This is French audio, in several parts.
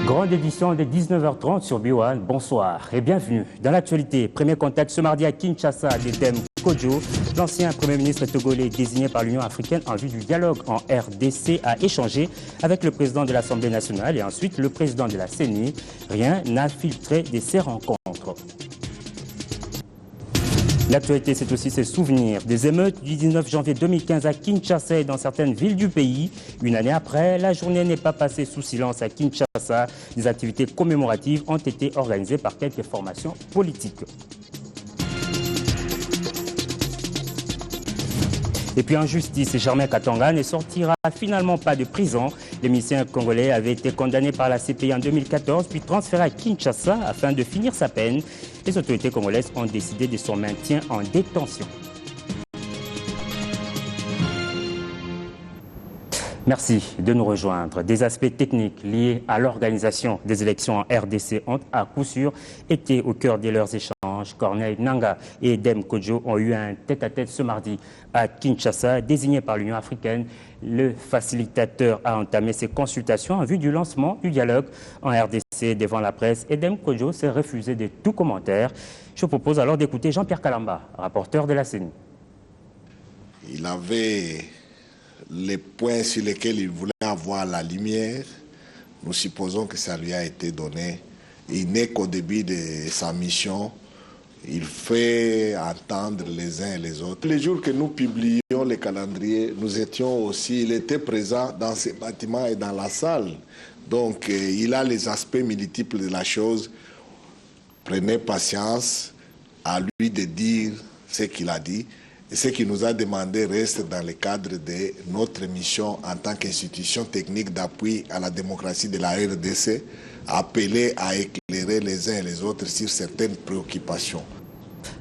Grande édition de 19h30 sur B1. Bonsoir et bienvenue dans l'actualité. Premier contact ce mardi à Kinshasa d'Edem Kodjo, l'ancien Premier ministre togolais désigné par l'Union africaine en vue du dialogue en RDC, a échangé avec le président de l'Assemblée nationale et ensuite le président de la CENI. Rien n'a filtré de ces rencontres. L'actualité, c'est aussi ses souvenirs des émeutes du 19 janvier 2015 à Kinshasa et dans certaines villes du pays. Une année après, la journée n'est pas passée sous silence à Kinshasa. Des activités commémoratives ont été organisées par quelques formations politiques. Et puis en justice, Germain Katanga ne sortira finalement pas de prison. L'émissaire congolais avait été condamné par la CPI en 2014, puis transféré à Kinshasa afin de finir sa peine. Les autorités congolaises ont décidé de son maintien en détention. Merci de nous rejoindre. Des aspects techniques liés à l'organisation des élections en RDC ont à coup sûr été au cœur de leurs échanges. Corneille Nangaa et Edem Kodjo ont eu un tête-à-tête ce mardi à Kinshasa, désigné par l'Union africaine. Le facilitateur a entamé ses consultations en vue du lancement du dialogue en RDC devant la presse. Edem Kodjo s'est refusé de tout commentaire. Je propose alors d'écouter Jean-Pierre Kalamba, rapporteur de la CENI. Il avait les points sur lesquels il voulait avoir la lumière. Nous supposons que ça lui a été donné. Il n'est qu'au début de sa mission. Il fait entendre les uns et les autres. Les jours que nous publions les calendriers, nous étions aussi, il était présent dans ces bâtiments et dans la salle. Donc il a les aspects multiples de la chose. Prenez patience, à lui de dire ce qu'il a dit. Et ce qu'il nous a demandé reste dans le cadre de notre mission en tant qu'institution technique d'appui à la démocratie de la RDC, appelée à éclairer les uns et les autres sur certaines préoccupations.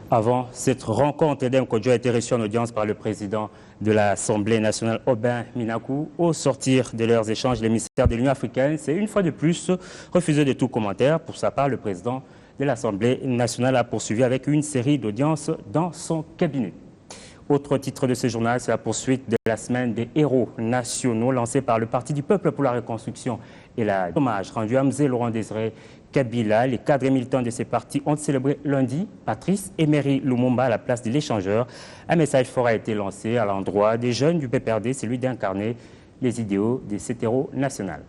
Avant cette rencontre, Edem Kodjo a été reçu en audience par le président de l'Assemblée nationale, Aubin Minakou. Au sortir de leurs échanges, l'émissaire de l'Union africaine s'est une fois de plus refusé de tout commentaire. Pour sa part, le président de l'Assemblée nationale a poursuivi avec une série d'audiences dans son cabinet. Autre titre de ce journal, c'est la poursuite de la semaine des héros nationaux lancée par le Parti du Peuple pour la Reconstruction et la hommage rendu à Mzee Laurent Désiré Kabila. Les cadres et militants de ces partis ont célébré lundi Patrice Emery Lumumba à la place de l'échangeur. Un message fort a été lancé à l'endroit des jeunes du PPRD, celui d'incarner les idéaux de cet héros national.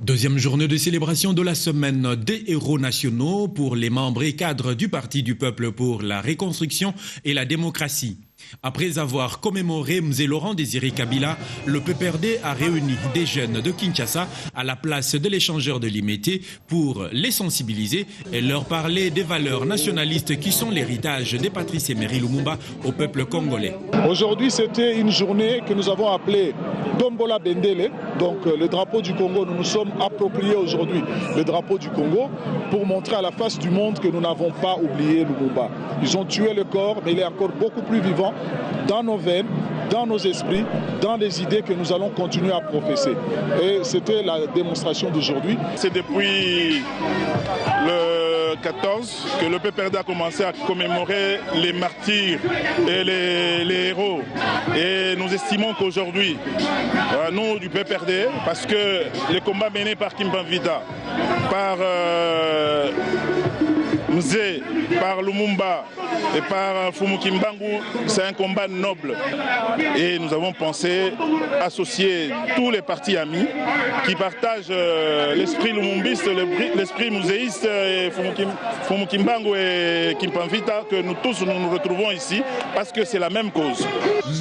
Deuxième journée de célébration de la semaine des héros nationaux pour les membres et cadres du Parti du Peuple pour la Reconstruction et la démocratie. Après avoir commémoré Mzee Laurent Désiré Kabila, le PPRD a réuni des jeunes de Kinshasa à la place de l'échangeur de Limete pour les sensibiliser et leur parler des valeurs nationalistes qui sont l'héritage de Patrice Emery Lumumba au peuple congolais. Aujourd'hui, c'était une journée que nous avons appelée Dombola Bendele, donc le drapeau du Congo. Nous nous sommes appropriés aujourd'hui le drapeau du Congo pour montrer à la face du monde que nous n'avons pas oublié Lumumba. Ils ont tué le corps, mais il est encore beaucoup plus vivant dans nos veines, dans nos esprits, dans les idées que nous allons continuer à professer. Et c'était la démonstration d'aujourd'hui. C'est depuis le 14 que le PPRD a commencé à commémorer les martyrs et les héros. Et nous estimons qu'aujourd'hui, nous du PPRD, parce que les combats menés par Kimpavita, par Mzee, par Lumumba et par Fumukimbangu, c'est un combat noble. Et nous avons pensé associer tous les partis amis qui partagent l'esprit lumumbiste, l'esprit muséiste, et Fumukimbangu et Kimpavita, que nous tous nous retrouvons ici parce que c'est la même cause.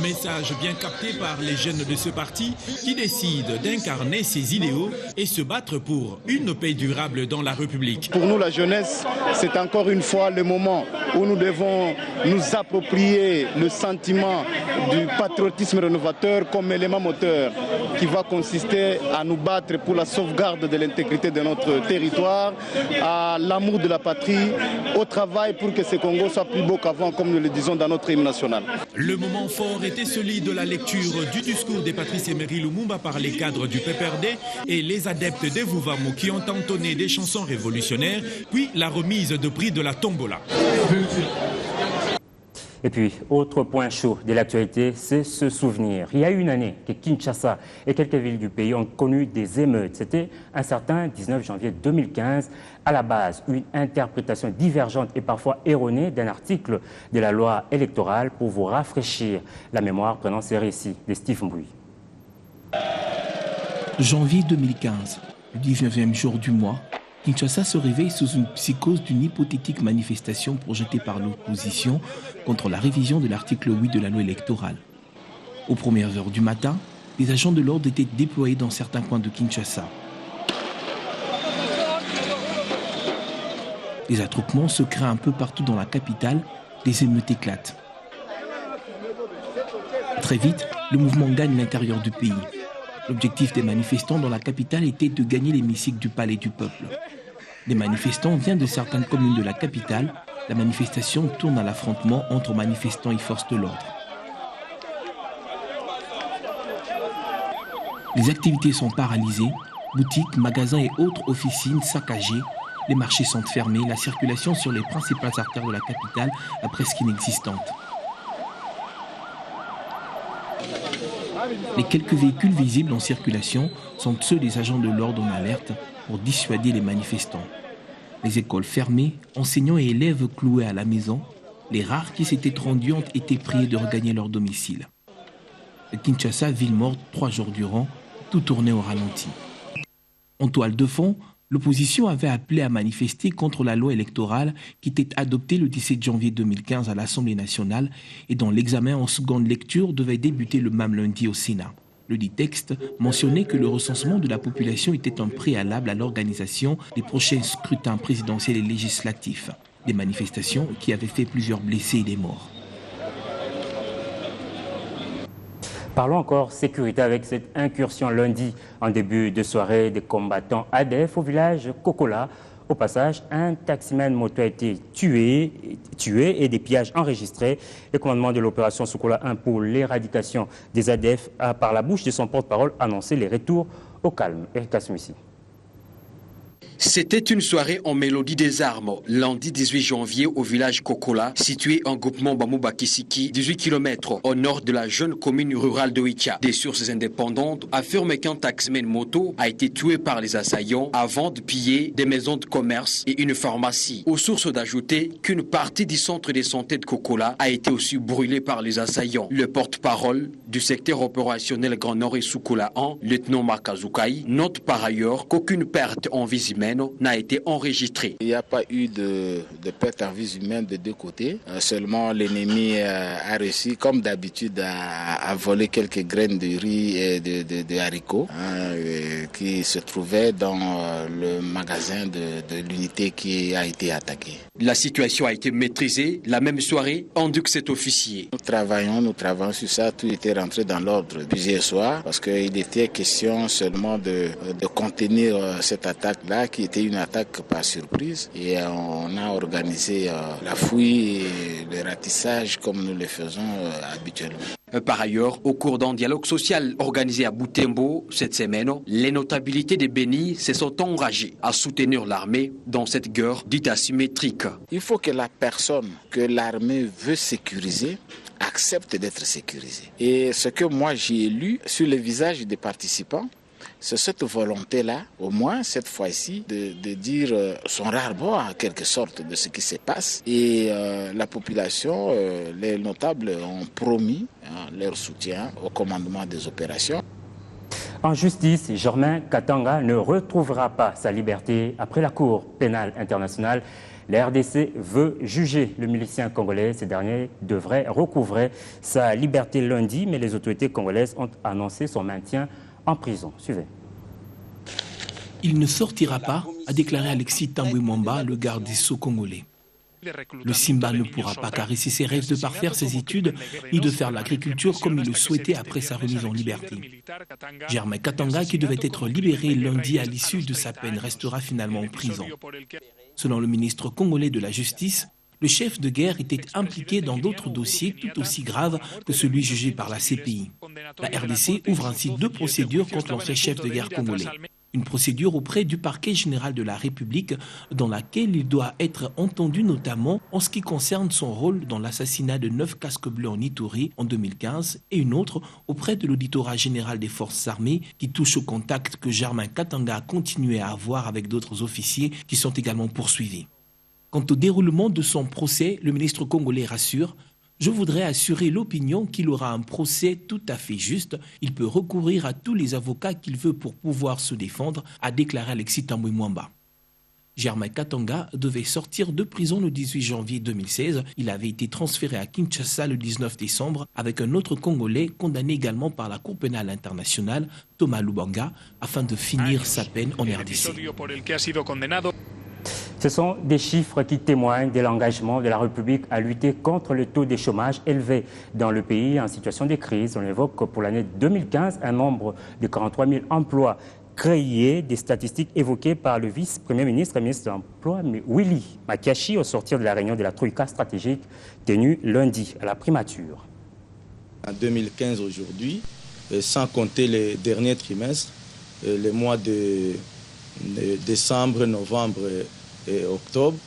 Message bien capté par les jeunes de ce parti qui décident d'incarner ses idéaux et se battre pour une paix durable dans la République. Pour nous, la jeunesse, c'est encore une fois le moment où nous devons nous approprier le sentiment du patriotisme rénovateur comme élément moteur qui va consister à nous battre pour la sauvegarde de l'intégrité de notre territoire, à l'amour de la patrie, au travail pour que ce Congo soit plus beau qu'avant, comme nous le disons dans notre hymne national. Le moment fort était celui de la lecture du discours de Patrice Emery Lumumba par les cadres du PPRD et les adeptes des Vuvamo qui ont entonné des chansons révolutionnaires, puis la remise de prix de la tombola. Et puis, autre point chaud de l'actualité, c'est ce souvenir. Il y a une année que Kinshasa et quelques villes du pays ont connu des émeutes. C'était un certain 19 janvier 2015. À la base, une interprétation divergente et parfois erronée d'un article de la loi électorale pour vous rafraîchir la mémoire, prenant ces récits de Steve Mbouy. Janvier 2015, le 19e jour du mois, Kinshasa se réveille sous une psychose d'une hypothétique manifestation projetée par l'opposition contre la révision de l'article 8 de la loi électorale. Aux premières heures du matin, les agents de l'ordre étaient déployés dans certains coins de Kinshasa. Les attroupements se créent un peu partout dans la capitale, les émeutes éclatent. Très vite, le mouvement gagne l'intérieur du pays. L'objectif des manifestants dans la capitale était de gagner l'hémicycle du Palais du Peuple. Des manifestants viennent de certaines communes de la capitale. La manifestation tourne à l'affrontement entre manifestants et forces de l'ordre. Les activités sont paralysées, boutiques, magasins et autres officines saccagées. Les marchés sont fermés, la circulation sur les principales artères de la capitale est presque inexistante. Les quelques véhicules visibles en circulation sont ceux des agents de l'ordre en alerte pour dissuader les manifestants. Les écoles fermées, enseignants et élèves cloués à la maison, les rares qui s'étaient rendus ont été priés de regagner leur domicile. Kinshasa, ville morte 3 jours durant, tout tournait au ralenti. En toile de fond, l'opposition avait appelé à manifester contre la loi électorale qui était adoptée le 17 janvier 2015 à l'Assemblée nationale et dont l'examen en seconde lecture devait débuter le même lundi au Sénat. Le dit texte mentionnait que le recensement de la population était un préalable à l'organisation des prochains scrutins présidentiels et législatifs. Des manifestations qui avaient fait plusieurs blessés et des morts. Parlons encore sécurité avec cette incursion lundi en début de soirée des combattants ADF au village Kokola. Au passage, un taximan moto a été tué et des pillages enregistrés. Le commandement de l'opération Sokola 1 pour l'éradication des ADF a, par la bouche de son porte-parole, annoncé les retours au calme. Eric Assumissi. C'était une soirée en mélodie des armes, lundi 18 janvier au village Kokola, situé en groupement Bamouba-Kisiki, 18 km au nord de la jeune commune rurale de Wikia. Des sources indépendantes affirment qu'un taximan moto a été tué par les assaillants avant de piller des maisons de commerce et une pharmacie. Aux sources d'ajouter qu'une partie du centre de santé de Kokola a été aussi brûlée par les assaillants. Le porte-parole du secteur opérationnel Grand Nord et Sokola 1, lieutenant Makazoukaï, note par ailleurs qu'aucune perte en vie humaine n'a été enregistré. Il n'y a pas eu de perte en vie humaine de deux côtés. Seulement l'ennemi a réussi, comme d'habitude, à voler quelques graines de riz et de haricots qui se trouvaient dans le magasin de l'unité qui a été attaquée. La situation a été maîtrisée la même soirée, indique cet officier. Nous travaillons sur ça. Tout était rentré dans l'ordre plusieurs soirs parce qu'il était question seulement de contenir cette attaque-là qui était une attaque par surprise et on a organisé la fouille et le ratissage comme nous le faisons habituellement. Par ailleurs, au cours d'un dialogue social organisé à Butembo cette semaine, les notabilités de Béni se sont enragées à soutenir l'armée dans cette guerre dite asymétrique. Il faut que la personne que l'armée veut sécuriser accepte d'être sécurisée. Et ce que moi j'ai lu sur les visages des participants, c'est cette volonté-là, au moins cette fois-ci, de dire son ras-le-bol en quelque sorte de ce qui se passe. Et la population, les notables ont promis leur soutien au commandement des opérations. En justice, Germain Katanga ne retrouvera pas sa liberté après la Cour pénale internationale. La RDC veut juger le milicien congolais. Ces derniers devraient recouvrer sa liberté lundi, mais les autorités congolaises ont annoncé son maintien en prison. Suivez. Il ne sortira pas, a déclaré Alexis Tambwe Mwamba, le garde des Sceaux congolais. Le Simba ne pourra pas caresser ses rêves de parfaire ses études ni de faire l'agriculture comme il le souhaitait après sa remise en liberté. Germain Katanga, qui devait être libéré lundi à l'issue de sa peine, restera finalement en prison. Selon le ministre congolais de la Justice, le chef de guerre était impliqué dans d'autres dossiers tout aussi graves que celui jugé par la CPI. La RDC ouvre ainsi 2 procédures contre l'ancien chef de guerre congolais. Une procédure auprès du parquet général de la République dans laquelle il doit être entendu notamment en ce qui concerne son rôle dans l'assassinat de 9 casques bleus en Ituri en 2015 et une autre auprès de l'auditorat général des forces armées qui touche au contact que Germain Katanga a continué à avoir avec d'autres officiers qui sont également poursuivis. Quant au déroulement de son procès, le ministre congolais rassure: je voudrais assurer l'opinion qu'il aura un procès tout à fait juste. Il peut recourir à tous les avocats qu'il veut pour pouvoir se défendre, a déclaré Alexis Tambwe Mwamba. Germain Katanga devait sortir de prison le 18 janvier 2016. Il avait été transféré à Kinshasa le 19 décembre avec un autre Congolais condamné également par la Cour pénale internationale, Thomas Lubanga, afin de finir sa peine en RDC. Ce sont des chiffres qui témoignent de l'engagement de la République à lutter contre le taux de chômage élevé dans le pays en situation de crise. On évoque pour l'année 2015 un nombre de 43 000 emplois créés, des statistiques évoquées par le vice-premier ministre et ministre de l'Emploi, Willy Makiachi, au sortir de la réunion de la Troïka stratégique tenue lundi à la primature. En 2015 aujourd'hui, sans compter les derniers trimestres, les mois de décembre, novembre et octobre,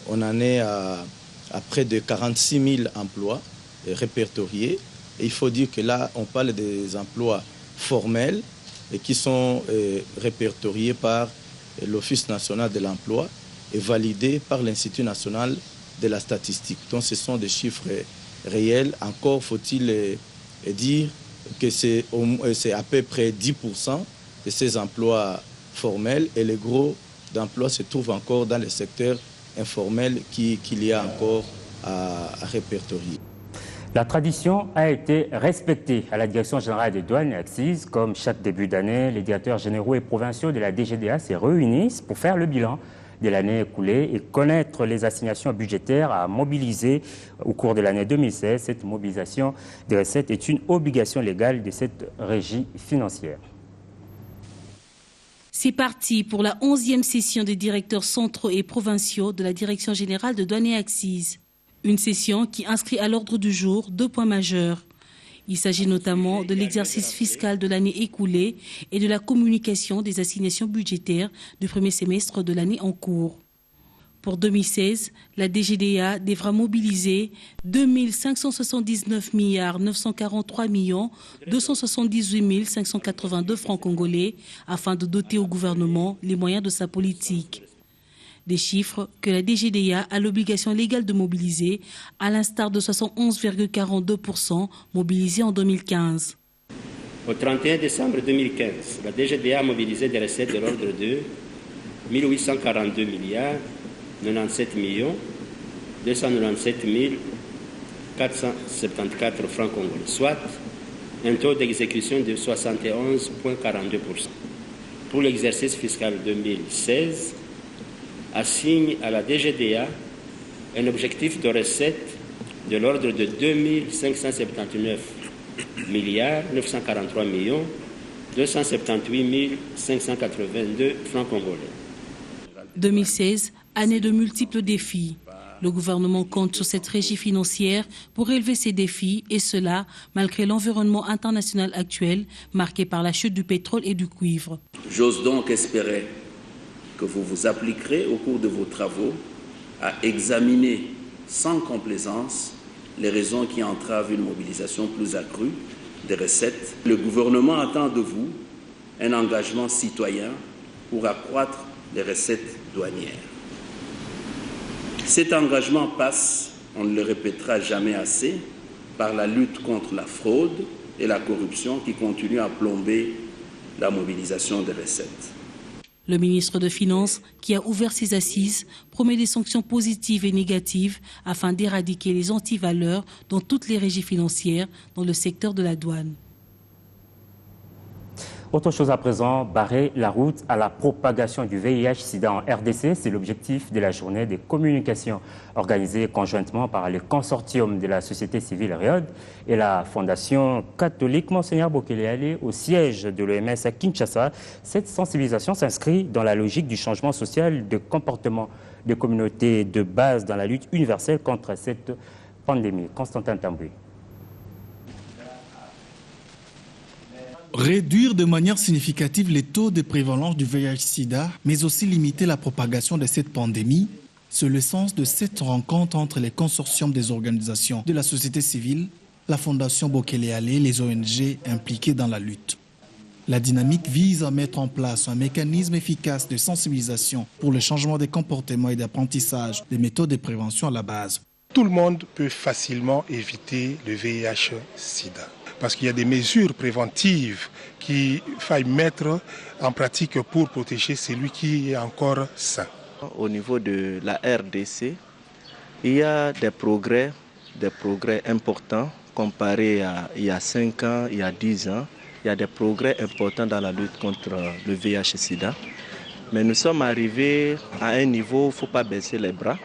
on en est à près de 46 000 emplois répertoriés. Et il faut dire que là, on parle des emplois formels et qui sont répertoriés par l'Office national de l'emploi et validés par l'Institut national de la statistique. Donc ce sont des chiffres réels. Encore faut-il dire que c'est à peu près 10% de ces emplois formels et le gros d'emplois se trouvent encore dans le secteur informel qu'il y a encore à répertorier. La tradition a été respectée à la Direction générale des douanes et accises. Comme chaque début d'année, les directeurs généraux et provinciaux de la DGDA se réunissent pour faire le bilan de l'année écoulée et connaître les assignations budgétaires à mobiliser au cours de l'année 2016. Cette mobilisation des recettes est une obligation légale de cette régie financière. C'est parti pour la 11e session des directeurs centraux et provinciaux de la Direction générale de douane et accises. Une session qui inscrit à l'ordre du jour 2 points majeurs. Il s'agit notamment de l'exercice fiscal de l'année écoulée et de la communication des assignations budgétaires du premier semestre de l'année en cours. Pour 2016, la DGDA devra mobiliser 2 579 943 278 582 francs congolais afin de doter au gouvernement les moyens de sa politique. Des chiffres que la DGDA a l'obligation légale de mobiliser, à l'instar de 71,42% mobilisés en 2015. Au 31 décembre 2015, la DGDA a mobilisé des recettes de l'ordre de 1842 milliards 97 297 474 francs congolais, soit un taux d'exécution de 71,42%. Pour l'exercice fiscal 2016, assigne à la DGDA un objectif de recettes de l'ordre de 2 579 milliards 943 278 582 francs congolais. 2016, année de multiples défis. Le gouvernement compte sur cette régie financière pour relever ces défis, et cela malgré l'environnement international actuel marqué par la chute du pétrole et du cuivre. J'ose donc espérer que vous vous appliquerez au cours de vos travaux à examiner sans complaisance les raisons qui entravent une mobilisation plus accrue des recettes. Le gouvernement attend de vous un engagement citoyen pour accroître les recettes douanières. Cet engagement passe, on ne le répétera jamais assez, par la lutte contre la fraude et la corruption qui continuent à plomber la mobilisation des recettes. Le ministre des Finances, qui a ouvert ses assises, promet des sanctions positives et négatives afin d'éradiquer les antivaleurs dans toutes les régies financières dans le secteur de la douane. Autre chose à présent, barrer la route à la propagation du VIH-Sida en RDC, c'est l'objectif de la journée des communications organisée conjointement par le consortium de la société civile RIOD et la Fondation catholique Monseigneur Bokele au siège de l'OMS à Kinshasa. Cette sensibilisation s'inscrit dans la logique du changement social de comportement des communautés de base dans la lutte universelle contre cette pandémie. Constantin Tamboué. Réduire de manière significative les taux de prévalence du VIH-Sida, mais aussi limiter la propagation de cette pandémie, c'est le sens de cette rencontre entre les consortiums des organisations de la société civile, la Fondation Bokele-Ale et les ONG impliquées dans la lutte. La dynamique vise à mettre en place un mécanisme efficace de sensibilisation pour le changement des comportements et d'apprentissage des méthodes de prévention à la base. Tout le monde peut facilement éviter le VIH-Sida parce qu'il y a des mesures préventives qu'il faille mettre en pratique pour protéger celui qui est encore sain. Au niveau de la RDC, il y a des progrès importants comparés à il y a 5 ans, il y a 10 ans. Il y a des progrès importants dans la lutte contre le VIH-Sida. Mais nous sommes arrivés à un niveau où il ne faut pas baisser les bras.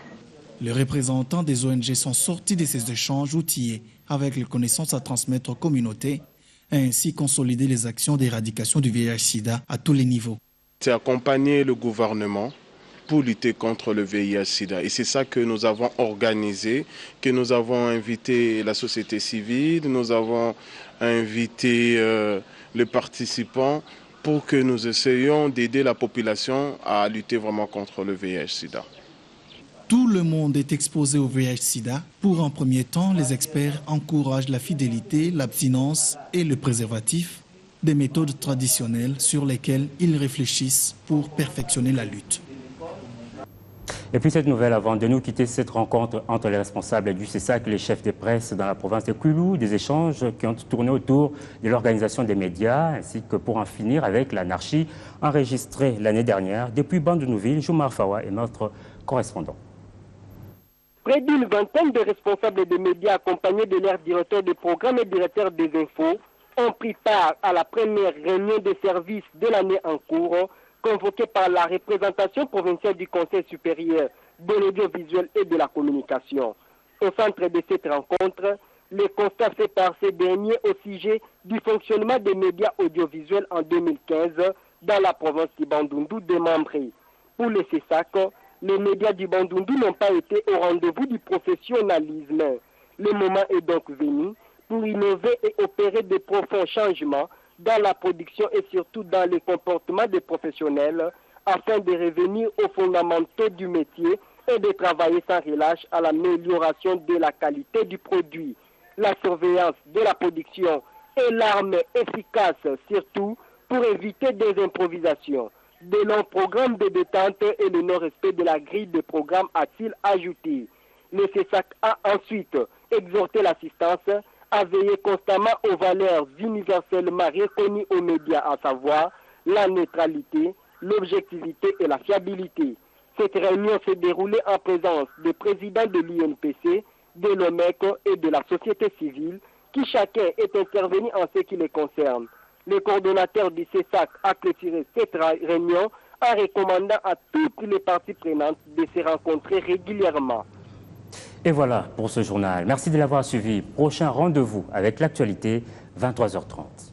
Les représentants des ONG sont sortis de ces échanges outillés avec les connaissances à transmettre aux communautés et ainsi consolider les actions d'éradication du VIH-Sida à tous les niveaux. C'est accompagner le gouvernement pour lutter contre le VIH-Sida. Et c'est ça que nous avons organisé, que nous avons invité la société civile, nous avons invité les participants pour que nous essayions d'aider la population à lutter vraiment contre le VIH-Sida. Tout le monde est exposé au VIH-Sida. Pour un premier temps, les experts encouragent la fidélité, l'abstinence et le préservatif, des méthodes traditionnelles sur lesquelles ils réfléchissent pour perfectionner la lutte. Et puis cette nouvelle, avant de nous quitter, cette rencontre entre les responsables du CESAC et les chefs de presse dans la province de Kwilu, des échanges qui ont tourné autour de l'organisation des médias, ainsi que pour en finir avec l'anarchie enregistrée l'année dernière. Depuis Bandunuville, Joumar Fawa est notre correspondant. Près d'une vingtaine de responsables des médias accompagnés de leurs directeurs de programme et directeurs des infos ont pris part à la première réunion des services de l'année en cours, convoquée par la représentation provinciale du Conseil supérieur de l'audiovisuel et de la communication. Au centre de cette rencontre, les constats faits par ces derniers au sujet du fonctionnement des médias audiovisuels en 2015 dans la province du Bandundu démembrée. Pour le CESAC, les médias du Bandundu n'ont pas été au rendez-vous du professionnalisme. Le moment est donc venu pour innover et opérer de profonds changements dans la production et surtout dans les comportements des professionnels afin de revenir aux fondamentaux du métier et de travailler sans relâche à l'amélioration de la qualité du produit. La surveillance de la production est l'arme efficace surtout pour éviter des improvisations. De longs programmes de détente et le non-respect de la grille de programme a-t-il ajouté. Le CESAC a ensuite exhorté l'assistance à veiller constamment aux valeurs universellement reconnues aux médias, à savoir la neutralité, l'objectivité et la fiabilité. Cette réunion s'est déroulée en présence des présidents de l'INPC, de l'OMEC et de la société civile, qui chacun est intervenu en ce qui les concerne. Le coordonnateur du CESAC a clôturé cette réunion en recommandant à toutes les parties prenantes de se rencontrer régulièrement. Et voilà pour ce journal. Merci de l'avoir suivi. Prochain rendez-vous avec l'actualité, 23h30.